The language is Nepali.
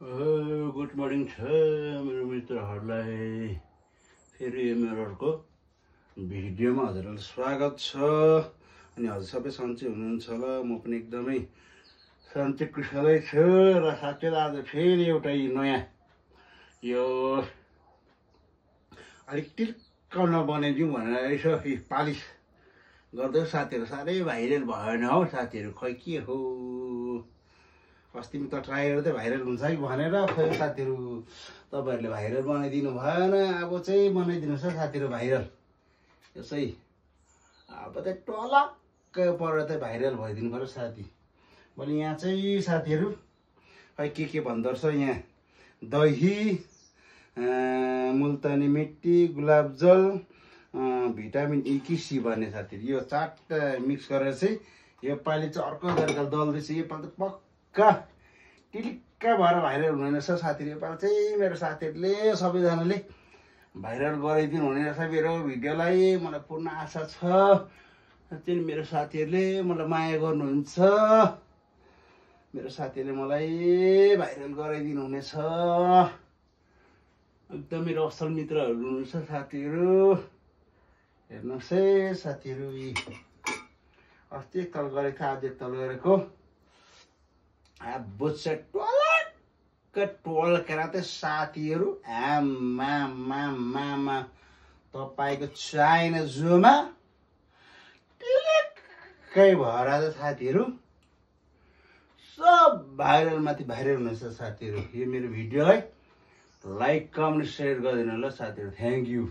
गुड मर्निङ छ मेरो मित्रहरूलाई। फेरि मेरो अर्को भिडियोमा हजुरहरूलाई स्वागत छ। अनि हजुर सबै सन्चै हुनुहुन्छ होला। म पनि एकदमै सन्चै कुशलै छु। र साथीहरू आज फेरि एउटा नयाँ यो अलिक टिल्क नबनाइदिउँ भनेर यसो पालिस गर्दै साथीहरू साह्रै भाइरल भएन हौ साथीहरू। खै के हो, अस्तिमा त ट्राई गर्दै भाइरल हुन्छ कि भनेर खै साथीहरू तपाईँहरूले भाइरल बनाइदिनु भएन। अब चाहिँ बनाइदिनुहोस् है साथीहरू भाइरल। यसै अब चाहिँ टलक्क परेर चाहिँ भाइरल भइदिनु पर्यो साथी। मैले यहाँ चाहिँ साथीहरू खै के भन्दो रहेछ। यहाँ दही, मुल्तानी मिट्टी, गुलाब जल, भिटामिन ई कि सी भन्ने साथीहरू यो चारवटा मिक्स गरेर चाहिँ योपालि चाहिँ अर्को तरिकाले दल्दैछ। योपालि त पक्का टिलिक्क भएर भाइरल हुने रहेछ साथीहरू। योपालि चाहिँ मेरो साथीहरूले सबैजनाले भाइरल गराइदिनु हुने रहेछ मेरो भिडियोलाई। मलाई पूर्ण आशा छ चाहिँ मेरो साथीहरूले मलाई माया गर्नुहुन्छ। मेरो साथीहरूले मलाई भाइरल गराइदिनु हुनेछ। एकदम मेरो असल मित्रहरू हुनुहुन्छ साथीहरू। हेर्नुहोस् है साथीहरू, अस्ति एकताल गरेको थियो, आज एकताल गरेको। बुझ्छ टोलक्क टोल्केर चाहिँ साथीहरू आमा तपाईँको चाइना जोमा टिलिक्कै भएर चाहिँ साथीहरू सब भाइरल माथि भाइरल हुनेछ साथीहरू। यो मेरो भिडियोलाई लाइक कमेन्ट सेयर गरिदिनु होला साथीहरू। Thank you.